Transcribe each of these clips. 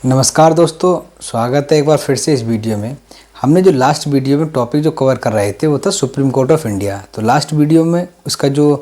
नमस्कार दोस्तों, स्वागत है एक बार फिर से इस वीडियो में। हमने जो लास्ट वीडियो में टॉपिक जो कवर कर रहे थे वो था सुप्रीम कोर्ट ऑफ इंडिया। तो लास्ट वीडियो में उसका जो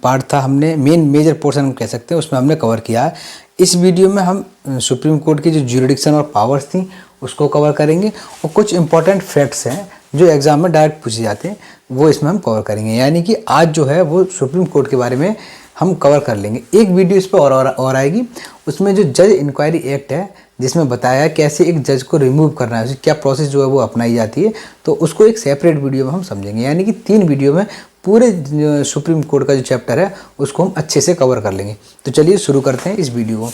पार्ट था हमने मेजर पोर्शन हम कह सकते हैं उसमें हमने कवर किया है। इस वीडियो में हम सुप्रीम कोर्ट की जो ज्यूरिडिक्शन और पावर्स थी उसको कवर करेंगे और कुछ इंपॉर्टेंट फैक्ट्स हैं जो एग्जाम में डायरेक्ट पूछे जाते हैं वो इसमें हम कवर करेंगे। यानी कि आज जो है वो सुप्रीम कोर्ट के बारे में हम कवर कर लेंगे। एक वीडियो इस पर और आएगी, उसमें जो जज इंक्वायरी एक्ट है जिसमें बताया कैसे एक जज को रिमूव करना है, क्या प्रोसेस जो है वो अपनाई जाती है, तो उसको एक सेपरेट वीडियो में हम समझेंगे। यानी कि 3 वीडियो में पूरे सुप्रीम कोर्ट का जो चैप्टर है उसको हम अच्छे से कवर कर लेंगे। तो चलिए शुरू करते हैं इस वीडियो को।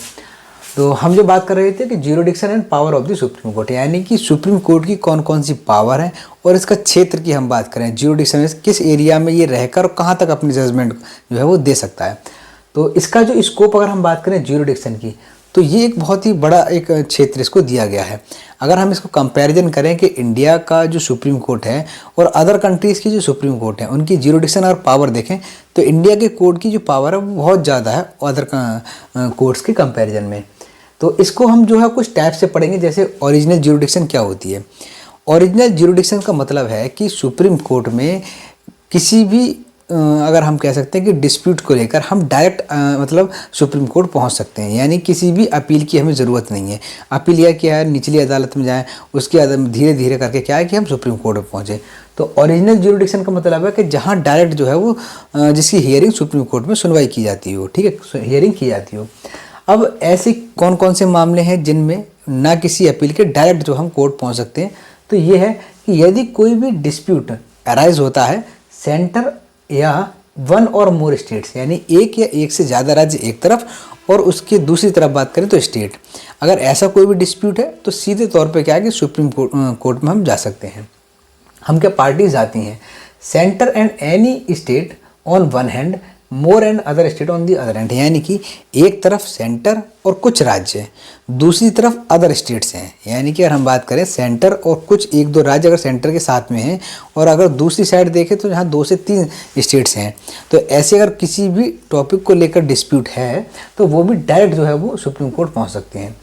तो हम जो बात कर रहे थे कि jurisdiction and power of the Supreme court, यानी कि सुप्रीम कोर्ट की कौन कौन सी पावर है और इसका क्षेत्र की हम बात करें, ज्यूरिडिक्शन में किस एरिया में ये रहकर और कहाँ तक अपनी जजमेंट जो है वो दे सकता है। तो इसका जो स्कोप अगर हम बात करें ज्यूरिडिक्शन की, तो ये एक बहुत ही बड़ा एक क्षेत्र इसको दिया गया है। अगर हम इसको कंपैरिजन करें कि इंडिया का जो सुप्रीम कोर्ट है और अदर कंट्रीज़ की जो सुप्रीम कोर्ट है उनकी ज्यूरिडिक्शन और पावर देखें तो इंडिया के कोर्ट की जो पावर है वो बहुत ज़्यादा है अदर कोर्ट्स के कंपैरिजन में। तो इसको हम जो है कुछ टाइप से पढ़ेंगे, जैसे ओरिजिनल ज्यूरिडिक्शन क्या होती है। ओरिजिनल ज्यूरिडिक्शन का मतलब है कि सुप्रीम कोर्ट में किसी भी अगर हम कह सकते हैं कि डिस्प्यूट को लेकर हम डायरेक्ट मतलब सुप्रीम कोर्ट पहुंच सकते हैं। यानी किसी भी अपील की हमें ज़रूरत नहीं है। अपील या क्या है, निचली अदालत में जाएं, उसके धीरे धीरे करके क्या है कि हम सुप्रीम कोर्ट में पहुँचे। तो ओरिजिनल ज्यूरिडिक्शन का मतलब है कि जहां डायरेक्ट जो है वो जिसकी हियरिंग सुप्रीम कोर्ट में सुनवाई की जाती हो, ठीक है, हियरिंग की जाती हो। अब ऐसे कौन कौन से मामले हैं जिनमें ना किसी अपील के डायरेक्ट जो हम कोर्ट पहुँच सकते हैं, तो ये है कि यदि कोई भी डिस्प्यूट अराइज होता है सेंटर या वन और मोर स्टेट्स, यानी एक या एक से ज़्यादा राज्य एक तरफ और उसके दूसरी तरफ बात करें तो स्टेट, अगर ऐसा कोई भी डिस्प्यूट है तो सीधे तौर पे क्या है कि सुप्रीम कोर्ट में हम जा सकते हैं। हम क्या पार्टीज आती हैं, centre and any state on one hand, more and other state on the other hand, यानी कि एक तरफ सेंटर और कुछ राज्य, दूसरी तरफ अदर स्टेट्स हैं। यानी कि अगर हम बात करें सेंटर और कुछ 1-2 राज्य अगर सेंटर के साथ में हैं और अगर दूसरी साइड देखें तो यहाँ 2 से 3 स्टेट्स हैं, तो ऐसे अगर किसी भी टॉपिक को लेकर डिस्प्यूट है तो वो भी डायरेक्ट जो है वो सुप्रीम कोर्ट पहुँच सकते हैं।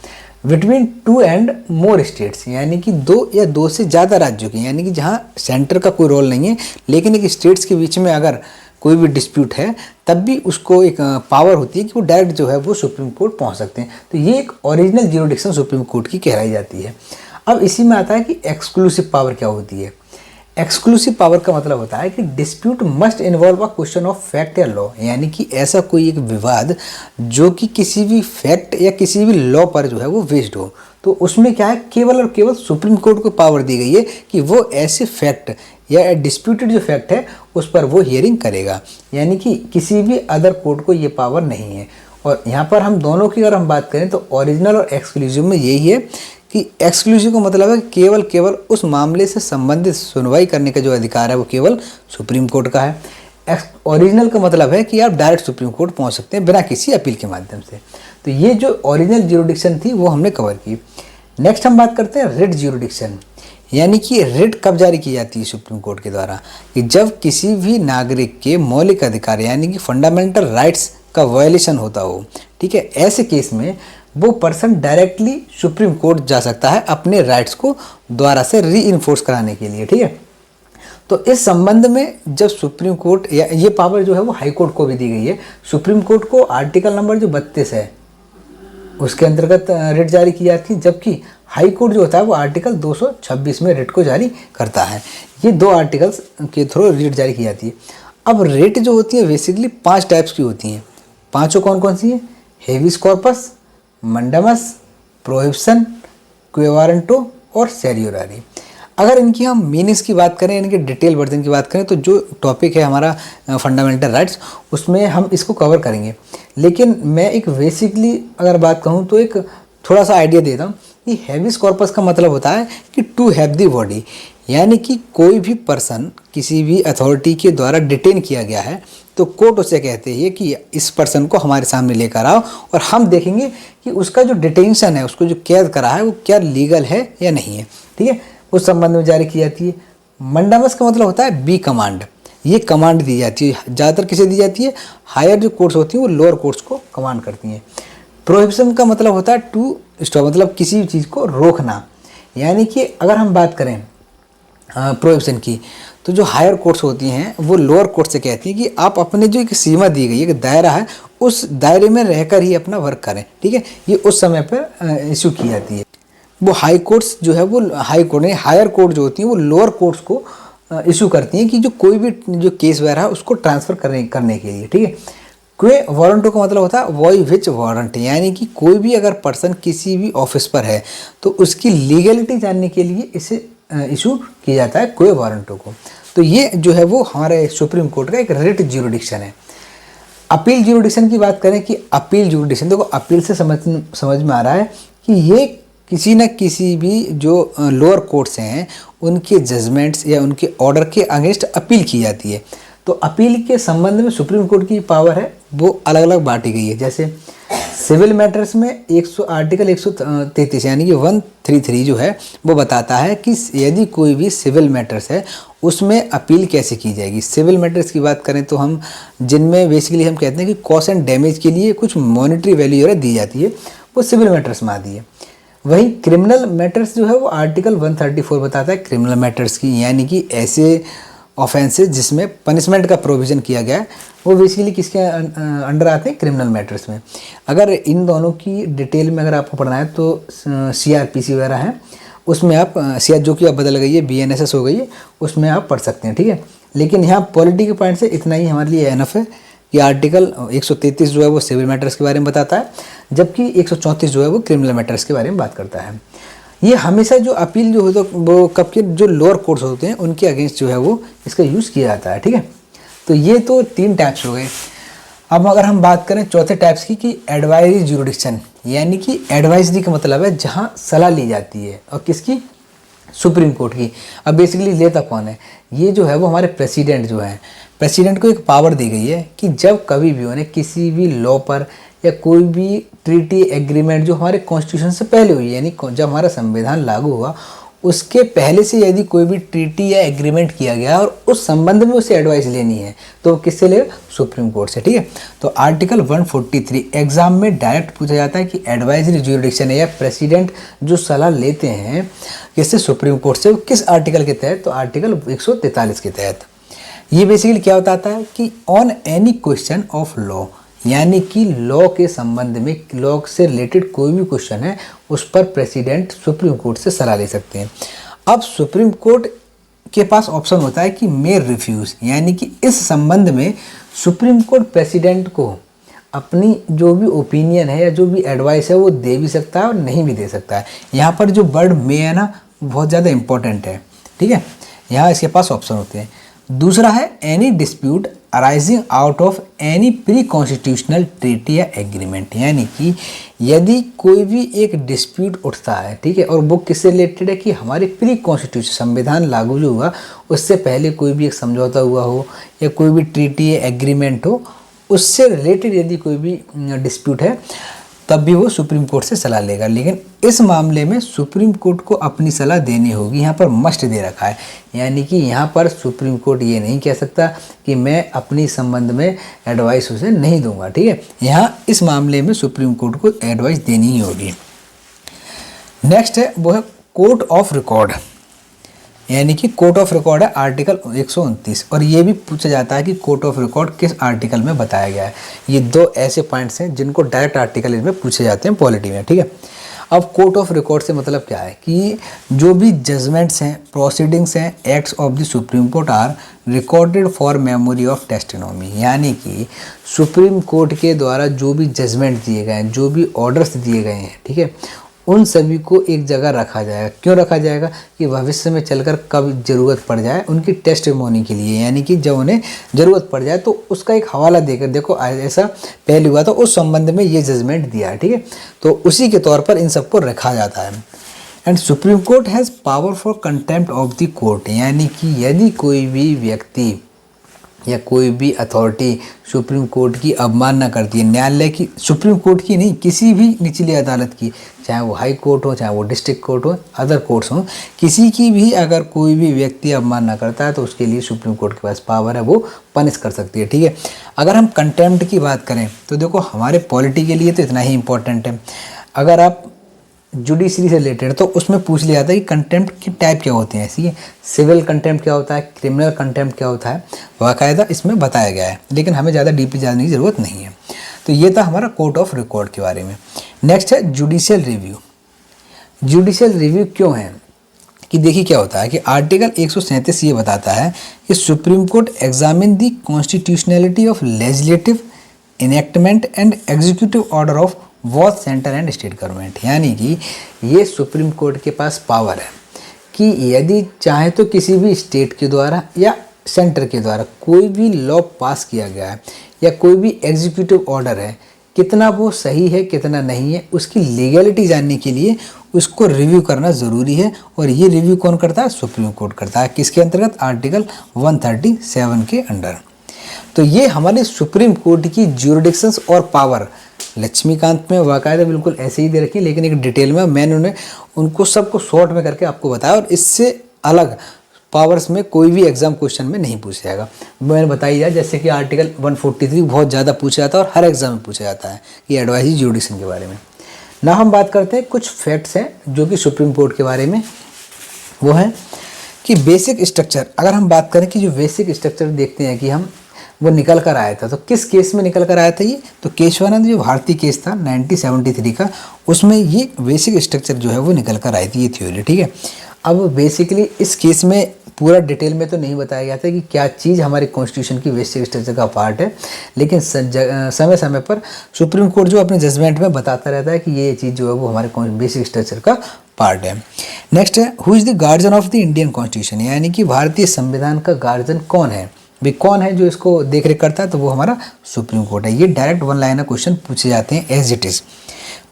बिटवीन 2 एंड मोर स्टेट्स, यानी कि 2 या 2 से ज़्यादा राज्यों की, यानी कि जहाँ सेंटर का कोई रोल नहीं है लेकिन एक स्टेट्स के बीच में अगर कोई भी डिस्प्यूट है तब भी उसको एक पावर होती है कि वो डायरेक्ट जो है वो सुप्रीम कोर्ट पहुंच सकते हैं। तो ये एक ओरिजिनल ज्यूरिडिक्शन सुप्रीम कोर्ट की कहलाई जाती है। अब इसी में आता है कि एक्सक्लूसिव पावर क्या होती है। एक्सक्लूसिव पावर का मतलब होता है कि dispute must involve a question of fact या लॉ, यानी कि ऐसा कोई एक विवाद जो कि किसी भी फैक्ट या किसी भी लॉ पर जो है वो बेस्ड हो, तो उसमें क्या है केवल और केवल सुप्रीम कोर्ट को पावर दी गई है कि वो ऐसे फैक्ट या डिस्प्यूटेड जो फैक्ट है उस पर वो हियरिंग करेगा। यानी कि किसी भी अदर कोर्ट को ये पावर नहीं है। और यहाँ पर हम दोनों की अगर हम बात करें तो ओरिजिनल और एक्सक्लूसिव में यही है कि एक्सक्लूसिव का मतलब है कि केवल उस मामले से संबंधित सुनवाई करने का जो अधिकार है वो केवल सुप्रीम कोर्ट का है। ओरिजिनल का मतलब है कि आप डायरेक्ट सुप्रीम कोर्ट पहुँच सकते हैं बिना किसी अपील के माध्यम से। तो ये जो ओरिजिनल ज्यूरिडिक्शन थी वो हमने कवर की। नेक्स्ट हम बात करते हैं रिट ज्यूरिडिक्शन, यानी कि रिट कब जारी की जाती है सुप्रीम कोर्ट के द्वारा, कि जब किसी भी नागरिक के मौलिक अधिकार यानी कि फंडामेंटल राइट्स का वायलेशन होता हो, ठीक है, ऐसे केस में वो पर्सन डायरेक्टली सुप्रीम कोर्ट जा सकता है अपने राइट्स को दोबारा से री इन्फोर्स कराने के लिए, ठीक है। तो इस संबंध में जब सुप्रीम कोर्ट या ये पावर जो है वो हाई कोर्ट को भी दी गई है। सुप्रीम कोर्ट को आर्टिकल नंबर जो 32 है उसके अंतर्गत रिट जारी की जाती है, जबकि हाई कोर्ट जो होता है वो आर्टिकल 226 में रिट को जारी करता है। ये 2 आर्टिकल्स के थ्रू रिट जारी की जाती है। अब रिट जो होती है बेसिकली 5 टाइप्स की होती हैं। पांचों कौन कौन सी हैं? हेविस कॉर्पस, मंडमस, प्रोहिबिशन, क्वे वारंटो और सेरियोरारी। अगर इनकी हम मीनिंग्स की बात करें, इनके डिटेल वर्जन की बात करें, तो जो टॉपिक है हमारा फंडामेंटल राइट्स उसमें हम इसको कवर करेंगे। लेकिन मैं एक बेसिकली अगर बात कहूँ तो एक थोड़ा सा आइडिया देता हूँ कि हेविस कॉर्पस का मतलब होता है कि टू हैव दी बॉडी, यानी कि कोई भी पर्सन किसी भी अथॉरिटी के द्वारा डिटेन किया गया है तो कोर्ट उसे कहते हैं कि इस पर्सन को हमारे सामने लेकर आओ और हम देखेंगे कि उसका जो डिटेंशन है, उसको जो कैद करा है वो क्या लीगल है या नहीं है, ठीक है, उस संबंध में जारी की जाती है। मंडामस का मतलब होता है बी कमांड, ये कमांड दी जाती है, ज़्यादातर किसे दी जाती है? हायर जो कोर्ट्स होती हैं वो लोअर कोर्ट्स को कमांड करती हैं। प्रोहिबिशन का मतलब होता है टू स्टॉप, मतलब किसी भी चीज़ को रोकना। यानी कि अगर हम बात करें प्रोहिबिशन की, तो जो हायर कोर्ट्स होती हैं वो लोअर कोर्ट से कहती हैं कि आप अपने जो एक सीमा दी गई है, एक दायरा है, उस दायरे में रहकर ही अपना वर्क करें, ठीक है। ये उस समय पर इशू की जाती है। वो हाई कोर्ट्स जो है वो हाई कोर्ट नहीं, हायर कोर्ट जो होती हैं वो लोअर कोर्ट्स को इशू करती हैं कि जो कोई भी जो केस वगैरह है उसको ट्रांसफ़र करने के लिए, ठीक है। क्वे वारंटो का मतलब होता है वॉइ विच वारंट, यानी कि कोई भी अगर पर्सन किसी भी ऑफिस पर है तो उसकी लीगलिटी जानने के लिए इसे इशू किया जाता है क्वे वारंटो को। तो ये जो है वो हमारे सुप्रीम कोर्ट का एक रिट ज्यूरिडिक्शन है। अपील ज्यूरिडिक्शन की बात करें कि अपील ज्यूरिडिक्शन, देखो अपील से समझ में आ रहा है कि ये किसी न किसी भी जो लोअर कोर्ट्स हैं उनके जजमेंट्स या उनके ऑर्डर के अगेंस्ट अपील की जाती है। तो अपील के संबंध में सुप्रीम कोर्ट की पावर है वो अलग अलग बांटी गई है। जैसे सिविल मैटर्स में आर्टिकल 133 यानी कि 133 जो है वो बताता है कि यदि कोई भी सिविल मैटर्स है उसमें अपील कैसे की जाएगी। सिविल मैटर्स की बात करें तो हम जिनमें बेसिकली हम कहते हैं कि कॉस्ट एंड डैमेज के लिए कुछ मॉनिटरी वैल्यू दी जाती है, वो सिविल मैटर्स में आती है। वहीं क्रिमिनल मैटर्स जो है वो आर्टिकल 134 बताता है क्रिमिनल मैटर्स की, यानी कि ऐसे ऑफेंसेस जिसमें पनिशमेंट का प्रोविज़न किया गया है वो बेसिकली किसके अंडर आते हैं, क्रिमिनल मैटर्स में। अगर इन दोनों की डिटेल में अगर आपको पढ़ना है तो CRPC वगैरह है, उसमें आप CR जो कि अब बदल गई है BNSS हो गई है, उसमें आप पढ़ सकते हैं, ठीक है। लेकिन यहाँ पॉलिटी के पॉइंट से इतना ही हमारे लिए एनफ है कि आर्टिकल 133 जो है वो सिविल मैटर्स के बारे में बताता है, जबकि 134 जो है वो क्रिमिनल मैटर्स के बारे में बात करता है। ये हमेशा जो अपील जो होता है वो कब के जो लोअर कोर्ट्स होते हैं उनके अगेंस्ट जो है वो इसका यूज़ किया जाता है, ठीक है। तो ये तो 3 टाइप्स हो गए। अब अगर हम बात करें चौथे टाइप्स की कि एडवाइजरी ज्यूरिडिक्शन, यानी कि एडवाइजरी का मतलब है जहाँ सलाह ली जाती है, और किसकी, सुप्रीम कोर्ट की। अब बेसिकली लेता कौन है, ये जो है वो हमारे प्रेसिडेंट जो है, प्रेसिडेंट को एक पावर दी गई है कि जब कभी भी उन्हें किसी भी लॉ पर या कोई भी ट्रीटी एग्रीमेंट जो हमारे कॉन्स्टिट्यूशन से पहले हुई है, यानी जब हमारा संविधान लागू हुआ उसके पहले से यदि कोई भी ट्रीटी या एग्रीमेंट किया गया और उस संबंध में उसे एडवाइस लेनी है तो किससे लेगा, सुप्रीम कोर्ट से, ठीक है। तो आर्टिकल 143 एग्जाम में डायरेक्ट पूछा जाता है कि एडवाइजरी ज्यूरिडिक्शन है या प्रेसिडेंट जो सलाह लेते हैं किससे, सुप्रीम कोर्ट से, किस आर्टिकल के तहत, तो आर्टिकल 143 के तहत। ये बेसिकली क्या बताता है कि on any question of law, यानी कि लॉ के संबंध में, लॉ से रिलेटेड कोई भी क्वेश्चन है उस पर प्रेसिडेंट सुप्रीम कोर्ट से सलाह ले सकते हैं। अब सुप्रीम कोर्ट के पास ऑप्शन होता है कि मे रिफ्यूज़, यानी कि इस संबंध में सुप्रीम कोर्ट प्रेसिडेंट को अपनी जो भी ओपिनियन है या जो भी एडवाइस है वो दे भी सकता है और नहीं भी दे सकता है। यहाँ पर जो वर्ड मे है ना बहुत ज़्यादा इंपॉर्टेंट है, ठीक है। यहाँ इसके पास ऑप्शन होते हैं। दूसरा है any dispute arising out of any pre constitutional treaty या एग्रीमेंट, यानी कि यदि कोई भी एक डिस्प्यूट उठता है, ठीक है, और वो किससे रिलेटेड है कि हमारे प्री कॉन्स्टिट्यूशन संविधान लागू जो हुआ उससे पहले कोई भी एक समझौता हुआ हो या कोई भी ट्रीटी या एग्रीमेंट हो, उससे रिलेटेड यदि कोई भी डिस्प्यूट है तब भी वो सुप्रीम कोर्ट से सलाह लेगा। लेकिन इस मामले में सुप्रीम कोर्ट को अपनी सलाह देनी होगी, यहाँ पर मस्ट दे रखा है, यानी कि यहाँ पर सुप्रीम कोर्ट ये नहीं कह सकता कि मैं अपनी संबंध में एडवाइस उसे नहीं दूंगा, ठीक है। यहाँ इस मामले में सुप्रीम कोर्ट को एडवाइस देनी ही होगी। नेक्स्ट है वो है कोर्ट ऑफ रिकॉर्ड, यानी कि कोर्ट ऑफ रिकॉर्ड है आर्टिकल 129, और ये भी पूछा जाता है कि कोर्ट ऑफ रिकॉर्ड किस आर्टिकल में बताया गया है। ये 2 ऐसे पॉइंट्स हैं जिनको डायरेक्ट आर्टिकल में पूछे जाते हैं पॉलिटी में, ठीक है। अब कोर्ट ऑफ रिकॉर्ड से मतलब क्या है कि जो भी जजमेंट्स हैं, प्रोसीडिंग्स हैं, acts of the Supreme Court are recorded for memory of testimony, यानी कि सुप्रीम कोर्ट के द्वारा जो भी जजमेंट दिए गए हैं, जो भी ऑर्डर्स दिए गए हैं, ठीक है, उन सभी को एक जगह रखा जाएगा। क्यों रखा जाएगा कि भविष्य में चलकर कब ज़रूरत पड़ जाए उनकी टेस्टिमोनी के लिए, यानी कि जब उन्हें ज़रूरत पड़ जाए तो उसका एक हवाला देकर, देखो ऐसा पहले हुआ था, उस संबंध में ये जजमेंट दिया है, ठीक है, तो उसी के तौर पर इन सबको रखा जाता है। And supreme court has power for contempt of the court, यानी कि यदि कोई भी व्यक्ति या कोई भी अथॉरिटी सुप्रीम कोर्ट की अवमानना करती है, न्यायालय की, सुप्रीम कोर्ट की नहीं, किसी भी निचली अदालत की, चाहे वो हाई कोर्ट हो, चाहे वो डिस्ट्रिक्ट कोर्ट हो, अदर कोर्ट्स हो, किसी की भी अगर कोई भी व्यक्ति अवमानना करता है तो उसके लिए सुप्रीम कोर्ट के पास पावर है, वो पनिश कर सकती है। ठीक है, अगर हम कंटेम्प्ट की बात करें तो देखो हमारे पॉलिटी के लिए तो इतना ही इंपॉर्टेंट है। अगर आप जुडिशरी से रिलेटेड तो उसमें पूछ लिया जाता है कि कंटेम्प्ट की टाइप क्या होते हैं, ऐसी सिविल कंटेम्प्ट क्या होता है, क्रिमिनल कंटेम्प्ट क्या होता है, बाकायदा इसमें बताया गया है, लेकिन हमें ज़्यादा डीपली जानने की ज़रूरत नहीं है। तो ये था हमारा कोर्ट ऑफ रिकॉर्ड के बारे में। नेक्स्ट है जुडिशियल रिव्यू। जुडिशियल रिव्यू क्यों है कि देखिए क्या होता है कि आर्टिकल 137 ये बताता है कि supreme court examine the constitutionality of legislative enactment and executive order of watch centre and state government. यानी कि ये सुप्रीम कोर्ट के पास पावर है कि यदि चाहे तो किसी भी स्टेट के द्वारा या सेंटर के द्वारा कोई भी लॉ पास किया गया है या कोई भी एग्जीक्यूटिव ऑर्डर है, कितना वो सही है कितना नहीं है, उसकी लीगैलिटी जानने के लिए उसको रिव्यू करना ज़रूरी है। और ये रिव्यू कौन करता है? सुप्रीम कोर्ट करता है। किसके अंतर्गत? आर्टिकल 137 के अंडर। तो ये हमारे सुप्रीम कोर्ट की ज्यूरिडिक्शंस और पावर लक्ष्मीकांत में वाकायदा बिल्कुल ऐसे ही दे रखी है, लेकिन एक डिटेल में मैंने उन्हें उनको सबको शॉर्ट में करके आपको बताया, और इससे अलग पावर्स में कोई भी एग्जाम क्वेश्चन में नहीं पूछा जाएगा। मैंने बताई जाए जैसे कि आर्टिकल 143 बहुत ज़्यादा पूछा जाता है और हर एग्जाम में पूछा जाता है कि एडवाइजरी ज्यूडिक्शन के बारे में। ना हम बात करते हैं कुछ फैक्ट्स हैं जो कि सुप्रीम कोर्ट के बारे में, वो है कि बेसिक स्ट्रक्चर। अगर हम बात करें कि जो बेसिक स्ट्रक्चर देखते हैं कि हम वो निकल कर आया था, तो किस केस में निकल कर आया था ये? तो केशवानंद जो भारतीय केस था 1973 का, उसमें ये बेसिक स्ट्रक्चर जो है वो निकल कर आई थी, ये थ्योरी। ठीक है, अब बेसिकली इस केस में पूरा डिटेल में तो नहीं बताया गया था कि क्या चीज़ हमारे कॉन्स्टिट्यूशन की बेसिक स्ट्रक्चर का पार्ट है, लेकिन समय समय पर सुप्रीम कोर्ट जो अपने जजमेंट में बताता रहता है कि ये चीज़ जो है वो हमारे बेसिक स्ट्रक्चर का पार्ट है। नेक्स्ट है who is the guardian of the Indian constitution, यानी कि भारतीय संविधान का गार्जियन कौन है, भाई कौन है जो इसको देख रेख करता है? तो वो हमारा सुप्रीम कोर्ट है। ये डायरेक्ट वन लाइनर क्वेश्चन पूछे जाते हैं as it is.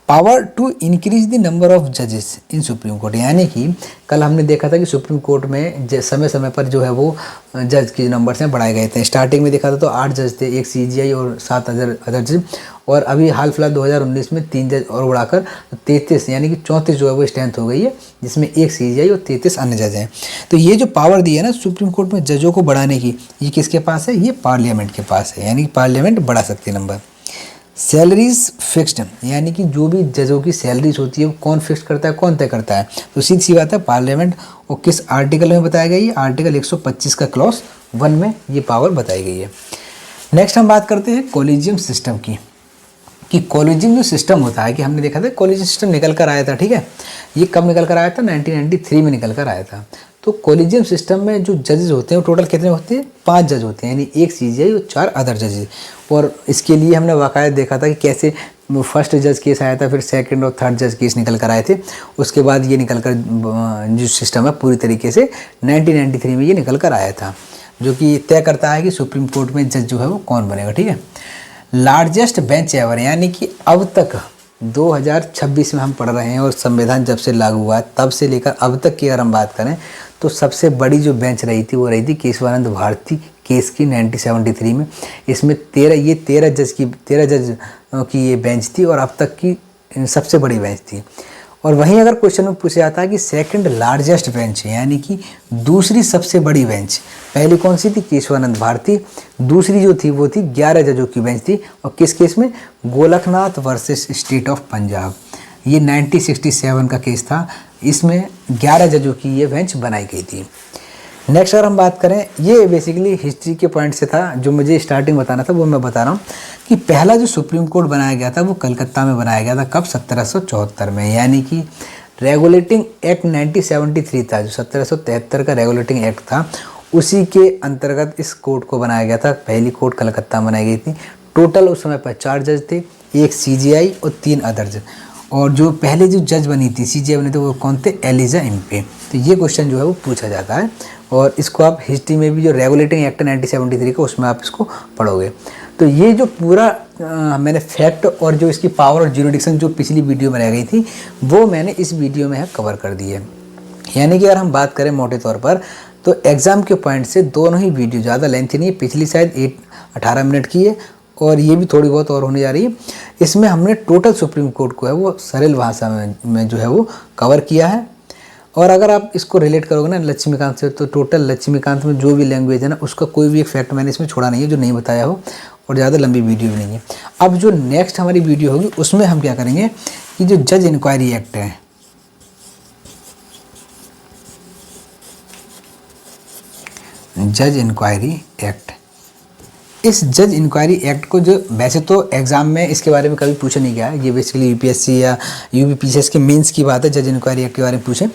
Power to increase the number of जजेस इन सुप्रीम कोर्ट, यानी कि कल हमने देखा था कि सुप्रीम कोर्ट में समय समय पर जो है वो जज के नंबर्स हैं बढ़ाए गए थे। स्टार्टिंग में देखा था तो 8 जज थे, एक CJI और 7 अदर जज, और अभी हाल फिलहाल 2019 में 3 जज और बढ़ाकर 33 यानी कि 34 जो है वो स्ट्रेंथ हो गई है, जिसमें एक CJI और 33 अन्य जज हैं। तो ये जो पावर दी है ना सुप्रीम कोर्ट में जजों को बढ़ाने की, ये किसके पास है? ये पार्लियामेंट के पास है, यानी कि पार्लियामेंट बढ़ा सकती है नंबर। सैलरीज फिक्स्ड, यानी कि जो भी जजों की सैलरीज होती है वो कौन फिक्स करता है, कौन तय करता है? तो सीधी सी बात है पार्लियामेंट। और किस आर्टिकल में बताया गया? ये आर्टिकल 125 का क्लॉज 1 में ये पावर बताई गई है। नेक्स्ट हम बात करते हैं कॉलेजियम सिस्टम की, कि कॉलेजियम जो सिस्टम होता है कि हमने देखा था कॉलेजियम सिस्टम निकल कर आया था। ठीक है, ये कब निकल कर आया था? 1993 में निकल कर आया था। तो कॉलेजियम सिस्टम में जो जजेस होते हैं वो टोटल कितने होते हैं? 5 जज होते हैं, यानी एक CJI और 4 अदर जजेस। और इसके लिए हमने वाक़ायदा देखा था कि कैसे फर्स्ट जज केस आया था, फिर सेकंड और थर्ड जज केस निकल कर आए थे, उसके बाद ये निकल कर जो सिस्टम है पूरी तरीके से 1993 में ये निकल कर आया था, जो कि तय करता है कि सुप्रीम कोर्ट में जज जो है वो कौन बनेगा। ठीक है, लार्जेस्ट बेंच एवर, यानी कि अब तक 2026 में हम पढ़ रहे हैं और संविधान जब से लागू हुआ है तब से लेकर अब तक की अगर हम बात करें तो सबसे बड़ी जो बेंच रही थी वो रही थी केशवानंद भारती केस की 1973 में। इसमें 13 जज की ये बेंच थी और अब तक की सबसे बड़ी बेंच थी। और वहीं अगर क्वेश्चन में पूछा जाता है कि सेकंड लार्जेस्ट बेंच है, यानी कि दूसरी सबसे बड़ी बेंच, पहली कौन सी थी? केशवानंद भारती। दूसरी जो थी वो थी 11 जजों की बेंच थी, और किस केस में? Golaknath versus state of Punjab. ये 1967 का केस था, इसमें 11 जजों की ये बेंच बनाई गई थी। नेक्स्ट अगर हम बात करें, ये बेसिकली हिस्ट्री के पॉइंट से था, जो मुझे स्टार्टिंग बताना था वो मैं बता रहा हूँ कि पहला जो सुप्रीम कोर्ट बनाया गया था वो कलकत्ता में बनाया गया था। कब? 1774 में, यानी कि रेगुलेटिंग एक्ट 1973 था, जो 1773 का रेगुलेटिंग एक्ट था, उसी के अंतर्गत इस कोर्ट को बनाया गया था। पहली कोर्ट कलकत्ता में बनाई गई थी। टोटल उस समय पर 4 जज थे, एक CJI और 3 अदर जज। और जो पहले जो जज बनी थी, CJI बने थे, वो कौन थे? Elijah Impey. तो ये क्वेश्चन जो है वो पूछा जाता है, और इसको आप हिस्ट्री में भी जो रेगुलेटिंग एक्ट 1973 का उसमें आप इसको पढ़ोगे। तो ये जो पूरा मैंने फैक्ट और जो इसकी पावर और ज्यूरिडिक्शन जो पिछली वीडियो में रह गई थी वो मैंने इस वीडियो में कवर कर दी है। यानी कि अगर हम बात करें मोटे तौर पर तो एग्ज़ाम के पॉइंट से दोनों ही वीडियो ज़्यादा लेंथी नहीं है, पिछली शायद 18 मिनट की है और ये भी थोड़ी बहुत और होने जा रही है। इसमें हमने टोटल सुप्रीम कोर्ट को है वो सरल भाषा में जो है वो कवर किया है। और अगर आप इसको रिलेट करोगे ना लक्ष्मीकांत से, तो टोटल लक्ष्मीकांत में जो भी लैंग्वेज है ना उसका कोई भी एक फैक्ट मैंने इसमें छोड़ा नहीं है जो नहीं बताया हो, और ज़्यादा लंबी वीडियो भी नहीं है। अब जो नेक्स्ट हमारी वीडियो होगी उसमें हम क्या करेंगे कि जो जज इंक्वायरी एक्ट है, जज इंक्वायरी एक्ट, इस जज इंक्वायरी एक्ट को जो वैसे तो एग्ज़ाम में इसके बारे में कभी पूछा नहीं गया है, ये बेसिकली यूपीएससी या यूपीपीसीएस के मेंस की बात है जज इंक्वायरी एक्ट के बारे में पूछें,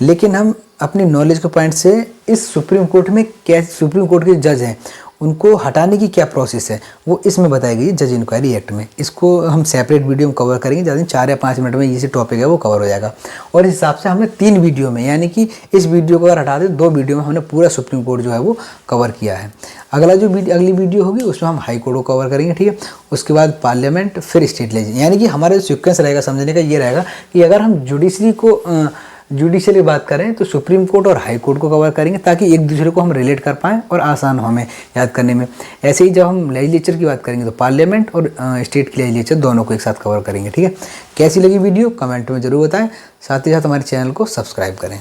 लेकिन हम अपनी नॉलेज के पॉइंट से इस सुप्रीम कोर्ट में कैसे सुप्रीम कोर्ट के जज हैं उनको हटाने की क्या प्रोसेस है वो इसमें बताई गई है जज इंक्वायरी एक्ट में। इसको हम सेपरेट वीडियो में कवर करेंगे, ज़्यादा 4 या 5 मिनट में ये टॉपिक है वो कवर हो जाएगा। और इस हिसाब से हमने 3 वीडियो में, यानी कि इस वीडियो को अगर हटा दें 2 वीडियो में हमने पूरा सुप्रीम कोर्ट जो है वो कवर किया है। अगली वीडियो होगी उसमें हम हाई कोर्ट को कवर करेंगे, ठीक है। उसके बाद पार्लियामेंट, फिर स्टेट लेजिस्लेचर, यानी कि हमारा जो सीक्वेंस रहेगा समझने का ये रहेगा कि अगर हम जुडिशरी की बात करें तो सुप्रीम कोर्ट और हाई कोर्ट को कवर करेंगे ताकि एक दूसरे को हम रिलेट कर पाएँ और आसान हो हमें याद करने में। ऐसे ही जब हम लेजिस्लेचर की बात करेंगे तो पार्लियामेंट और स्टेट की लेजिस्लेचर दोनों को एक साथ कवर करेंगे, ठीक है। कैसी लगी वीडियो कमेंट में ज़रूर बताएं, साथ ही साथ हमारे चैनल को सब्सक्राइब करें।